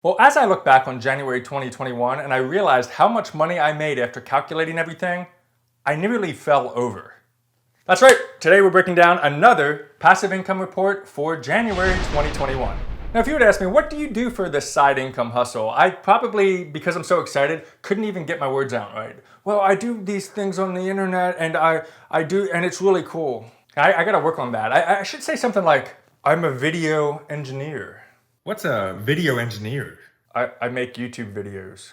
Well, as I look back on January 2021 and I realized how much money I made after calculating everything, I nearly fell over. That's right, today we're breaking down another passive income report for January 2021. Now, if you would ask me, what do you do for this side income hustle? I probably, because I'm so excited, couldn't even get my words out right. Well, I do these things on the internet and I do, and it's really cool. I gotta work on that. I should say something like, I'm a video engineer. What's a video engineer? I make YouTube videos.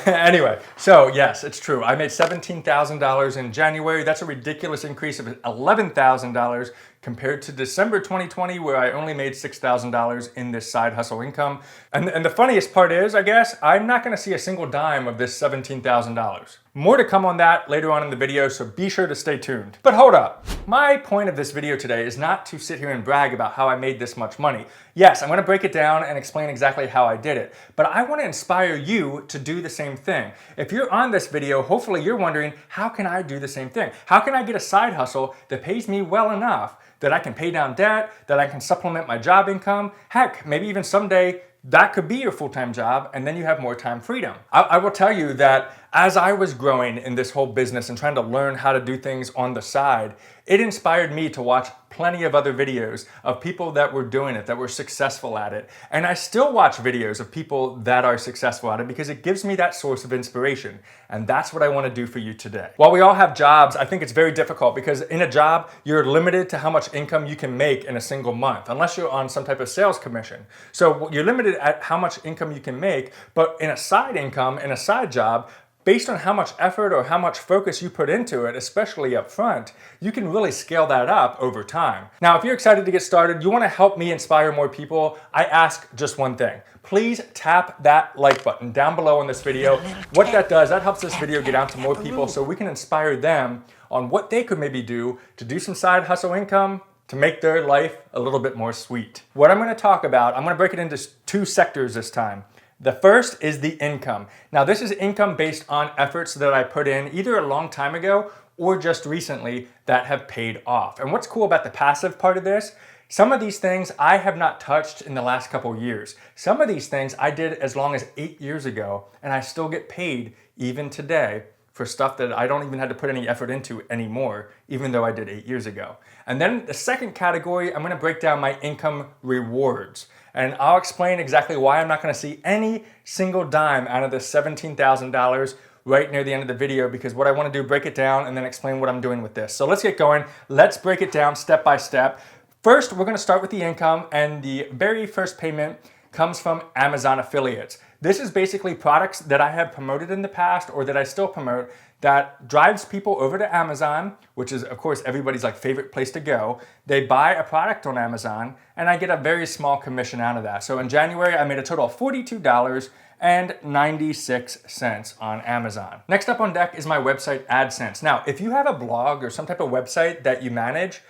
Anyway, so yes, it's true. I made $17,000 in January. That's a ridiculous increase of $11,000 compared to December 2020, where I only made $6,000 in this side hustle income. And the funniest part is, I guess, I'm not gonna see a single dime of this $17,000. More to come on that later on in the video, so be sure to stay tuned. But hold up. My point of this video today is not to sit here and brag about how I made this much money. Yes, I'm gonna break it down and explain exactly how I did it, but I wanna inspire you to do the same thing. If you're on this video, hopefully you're wondering, how can I do the same thing? How can I get a side hustle that pays me well enough that I can pay down debt, that I can supplement my job income? Heck, maybe even someday that could be your full-time job, and then you have more time freedom. I will tell you that as I was growing in this whole business and trying to learn how to do things on the side, it inspired me to watch plenty of other videos of people that were doing it, that were successful at it. And I still watch videos of people that are successful at it because it gives me that source of inspiration. And that's what I want to do for you today. While we all have jobs, I think it's very difficult because in a job, you're limited to how much income you can make in a single month, unless you're on some type of sales commission. So you're limited at how much income you can make, but in a side income, in a side job, based on how much effort or how much focus you put into it, especially up front, you can really scale that up over time. Now, if you're excited to get started, you want to help me inspire more people, I ask just one thing. Please tap that like button down below in this video. What that does, that helps this video get out to more people so we can inspire them on what they could maybe do to do some side hustle income to make their life a little bit more sweet. What I'm going to talk about, I'm going to break it into two sectors this time. The first is the income. Now, this is income based on efforts that I put in either a long time ago or just recently that have paid off. And what's cool about the passive part of this, some of these things I have not touched in the last couple years. Some of these things I did as long as 8 years ago, and I still get paid even today for stuff that I don't even have to put any effort into anymore, even though I did 8 years ago. And then the second category, I'm gonna break down my income rewards. And I'll explain exactly why I'm not gonna see any single dime out of this $17,000 right near the end of the video, because what I wanna do, break it down and then explain what I'm doing with this. So let's get going. Let's break it down step by step. First, we're gonna start with the income, and the very first payment comes from Amazon affiliates. This is basically products that I have promoted in the past or that I still promote that drives people over to Amazon, which is of course everybody's like favorite place to go. They buy a product on Amazon and I get a very small commission out of that. So in January, I made a total of $42.96 on Amazon. Next up on deck is my website Adsense. Now, if you have a blog or some type of website that you manage,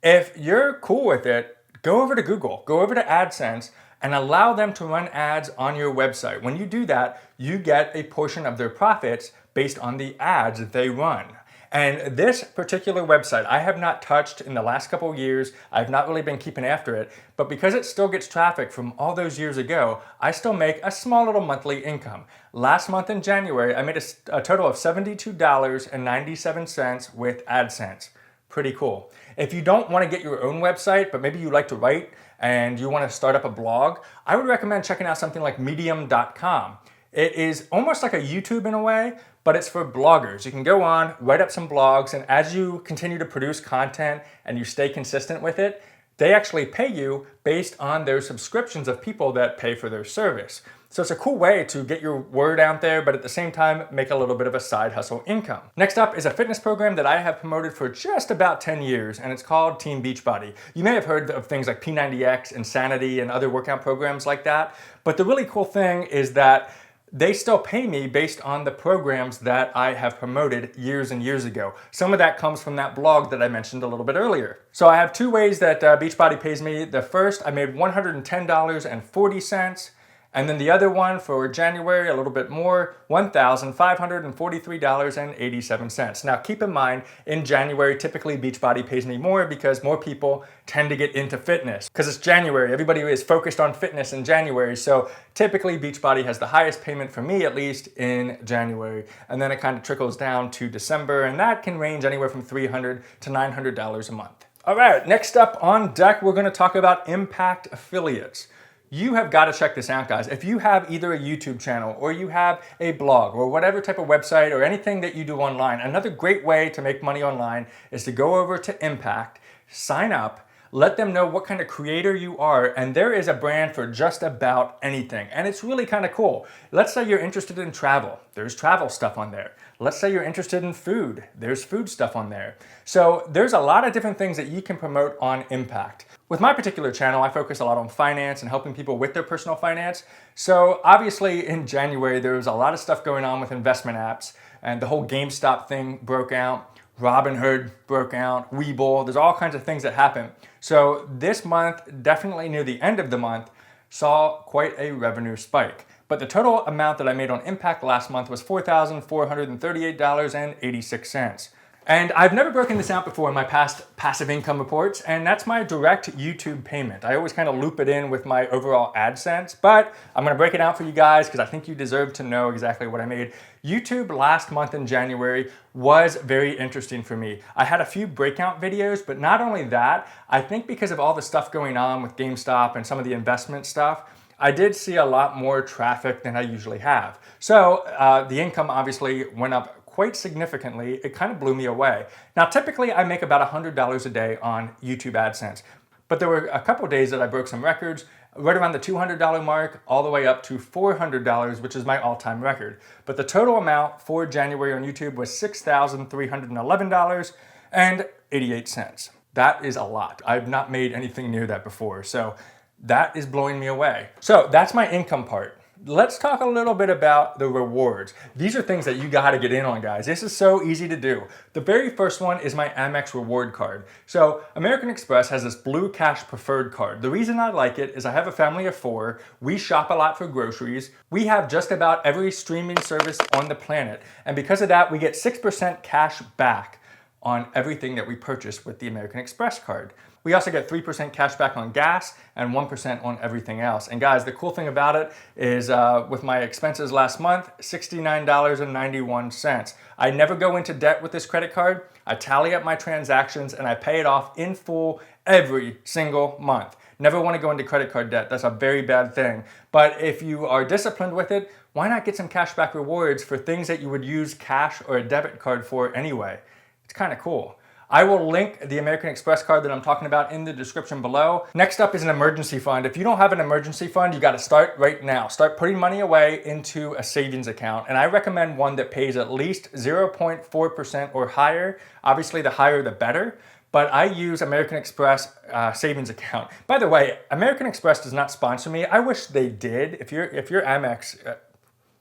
if you're cool with it, go over to Google, go over to Adsense, and allow them to run ads on your website. When you do that, you get a portion of their profits based on the ads that they run. And this particular website, I have not touched in the last couple of years. I've not really been keeping after it, but because it still gets traffic from all those years ago, I still make a small little monthly income. Last month in January, I made a total of $72.97 with AdSense. Pretty cool. If you don't want to get your own website, but maybe you like to write and you want to start up a blog, I would recommend checking out something like medium.com. It is almost like a YouTube in a way, but it's for bloggers. You can go on, write up some blogs, and as you continue to produce content and you stay consistent with it, they actually pay you based on their subscriptions of people that pay for their service. So it's a cool way to get your word out there, but at the same time, make a little bit of a side hustle income. Next up is a fitness program that I have promoted for just about 10 years, and it's called Team Beachbody. You may have heard of things like P90X, Insanity, and other workout programs like that, but the really cool thing is that they still pay me based on the programs that I have promoted years and years ago. Some of that comes from that blog that I mentioned a little bit earlier. So I have two ways that Beachbody pays me. The first, I made $110.40. And then the other one for January, a little bit more, $1,543.87. Now keep in mind, in January, typically Beachbody pays me more because more people tend to get into fitness. Because it's January, everybody is focused on fitness in January. So typically Beachbody has the highest payment for me, at least in January. And then it kind of trickles down to December, and that can range anywhere from $300 to $900 a month. All right, next up on deck, we're gonna talk about impact affiliates. You have got to check this out, guys. If you have either a YouTube channel or you have a blog or whatever type of website or anything that you do online, another great way to make money online is to go over to Impact, sign up, let them know what kind of creator you are, and there is a brand for just about anything. And it's really kind of cool. Let's say you're interested in travel. There's travel stuff on there. Let's say you're interested in food. There's food stuff on there. So there's a lot of different things that you can promote on Impact. With my particular channel, I focus a lot on finance and helping people with their personal finance. So obviously in January, there was a lot of stuff going on with investment apps, and the whole GameStop thing broke out. Robinhood broke out, Webull, there's all kinds of things that happen. So this month, definitely near the end of the month, saw quite a revenue spike. But the total amount that I made on Impact last month was $4,438.86. And I've never broken this out before in my past passive income reports, and that's my direct YouTube payment. I always kind of loop it in with my overall Adsense, but I'm gonna break it out for you guys because I think you deserve to know exactly what I made. YouTube last month in January was very interesting for me. I had a few breakout videos, but not only that, I think because of all the stuff going on with GameStop and some of the investment stuff, I did see a lot more traffic than I usually have. So the income obviously went up quite significantly. It kind of blew me away. Now, typically I make about $100 a day on YouTube AdSense, but there were a couple days that I broke some records, right around the $200 mark, all the way up to $400, which is my all-time record. But the total amount for January on YouTube was $6,311.88. That is a lot. I've not made anything near that before, so that is blowing me away. So that's my income part. Let's talk a little bit about the rewards. These are things that you gotta get in on, guys. This is so easy to do. The very first one is my Amex reward card. So American Express has this Blue Cash Preferred card. The reason I like it is I have a family of 4. We shop a lot for groceries. We have just about every streaming service on the planet. And because of that, we get 6% cash back on everything that we purchase with the American Express card. We also get 3% cash back on gas and 1% on everything else. And guys, the cool thing about it is with my expenses last month, $69.91. I never go into debt with this credit card. I tally up my transactions and I pay it off in full every single month. Never want to go into credit card debt. That's a very bad thing. But if you are disciplined with it, why not get some cashback rewards for things that you would use cash or a debit card for anyway? It's kind of cool. I will link the American Express card that I'm talking about in the description below. Next up is an emergency fund. If you don't have an emergency fund, you gotta start right now. Start putting money away into a savings account. And I recommend one that pays at least 0.4% or higher. Obviously, the higher the better. But I use American Express savings account. By the way, American Express does not sponsor me. I wish they did. If you're Amex,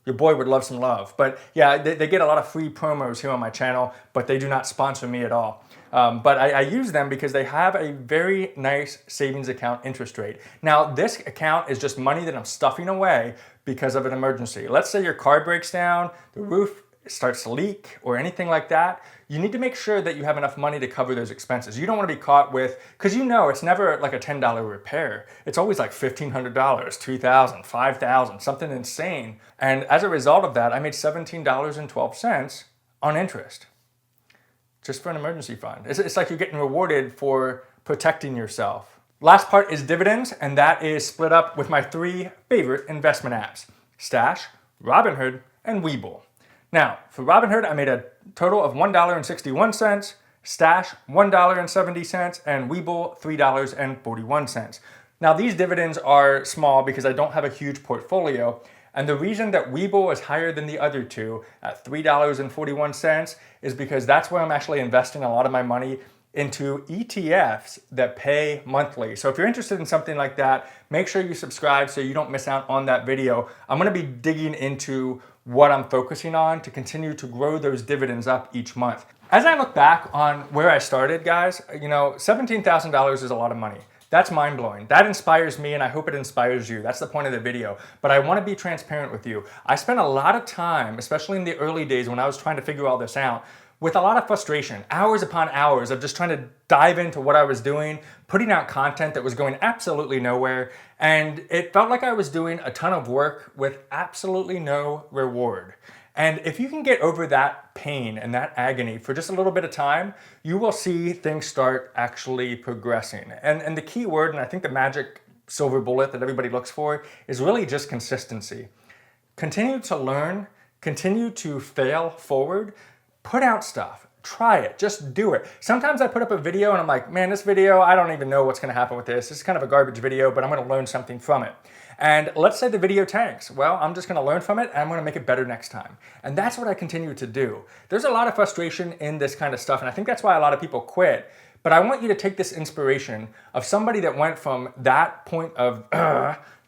your boy would love some love. But yeah, they get a lot of free promos here on my channel, but they do not sponsor me at all. But I use them because they have a very nice savings account interest rate. Now, this account is just money that I'm stuffing away because of an emergency. Let's say your car breaks down, the roof starts to leak, or anything like that. You need to make sure that you have enough money to cover those expenses. You don't want to be caught with, because you know it's never like a $10 repair. It's always like $1,500, $2,000, $5,000, something insane. And as a result of that, I made $17.12 on interest. Just for an emergency fund. It's like you're getting rewarded for protecting yourself. Last part is dividends, and that is split up with my 3 favorite investment apps: Stash, Robinhood, and Webull. Now, for Robinhood, I made a total of $1.61, Stash $1.70, and Webull $3.41. Now, these dividends are small because I don't have a huge portfolio. And the reason that Webull is higher than the other two at $3.41 is because that's where I'm actually investing a lot of my money into ETFs that pay monthly. So if you're interested in something like that, make sure you subscribe so you don't miss out on that video. I'm gonna be digging into what I'm focusing on to continue to grow those dividends up each month. As I look back on where I started, guys, you know, $17,000 is a lot of money. That's mind-blowing. That inspires me, and I hope it inspires you. That's the point of the video. But I want to be transparent with you. I spent a lot of time, especially in the early days when I was trying to figure all this out, with a lot of frustration, hours upon hours of just trying to dive into what I was doing, putting out content that was going absolutely nowhere, and it felt like I was doing a ton of work with absolutely no reward. And if you can get over that pain and that agony for just a little bit of time, you will see things start actually progressing. And the key word, and I think the magic silver bullet that everybody looks for, is really just consistency. Continue to learn, continue to fail forward, put out stuff, try it, just do it. Sometimes I put up a video and I'm like, man, this video, I don't even know what's gonna happen with this. This is kind of a garbage video, but I'm gonna learn something from it. And let's say the video tanks. Well, I'm just gonna learn from it and I'm gonna make it better next time. And that's what I continue to do. There's a lot of frustration in this kind of stuff, and I think that's why a lot of people quit. But I want you to take this inspiration of somebody that went from that point of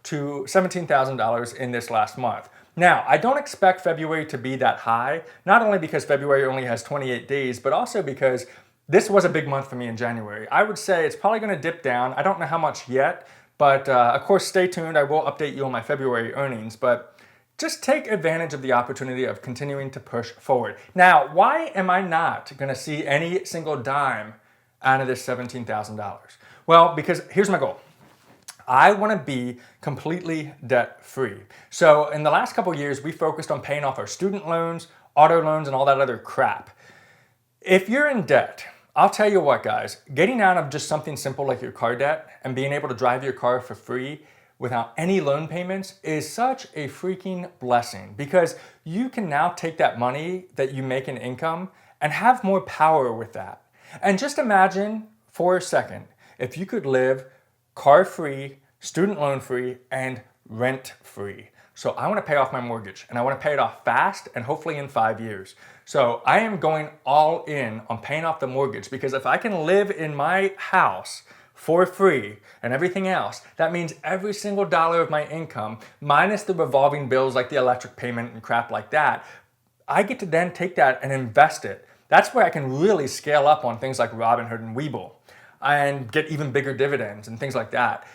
to $17,000 in this last month. Now, I don't expect February to be that high, not only because February only has 28 days, but also because this was a big month for me in January. I would say it's probably gonna dip down. I don't know how much yet, but of course, stay tuned. I will update you on my February earnings, but just take advantage of the opportunity of continuing to push forward. Now, why am I not gonna see any single dime out of this $17,000? Well, because here's my goal. I want to be completely debt-free. So in the last couple of years, we focused on paying off our student loans, auto loans, and all that other crap. If you're in debt, I'll tell you what, guys, getting out of just something simple like your car debt and being able to drive your car for free without any loan payments is such a freaking blessing, because you can now take that money that you make in income and have more power with that. And just imagine for a second, if you could live car-free, student loan-free, and rent-free. So I want to pay off my mortgage, and I want to pay it off fast and hopefully in 5 years. So I am going all in on paying off the mortgage, because if I can live in my house for free and everything else, that means every single dollar of my income, minus the revolving bills like the electric payment and crap like that, I get to then take that and invest it. That's where I can really scale up on things like Robinhood and Webull and get even bigger dividends and things like that.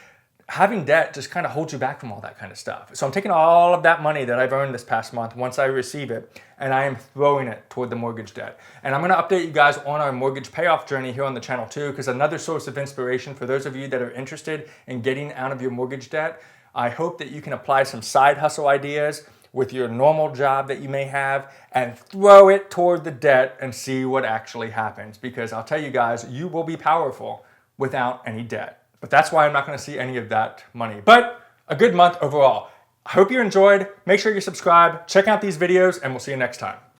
Having debt just kind of holds you back from all that kind of stuff. So I'm taking all of that money that I've earned this past month once I receive it, and I am throwing it toward the mortgage debt. And I'm gonna update you guys on our mortgage payoff journey here on the channel too, because another source of inspiration for those of you that are interested in getting out of your mortgage debt, I hope that you can apply some side hustle ideas with your normal job that you may have and throw it toward the debt and see what actually happens. Because I'll tell you guys, you will be powerful without any debt. But that's why I'm not gonna see any of that money. But a good month overall. I hope you enjoyed. Make sure you subscribe, check out these videos, and we'll see you next time.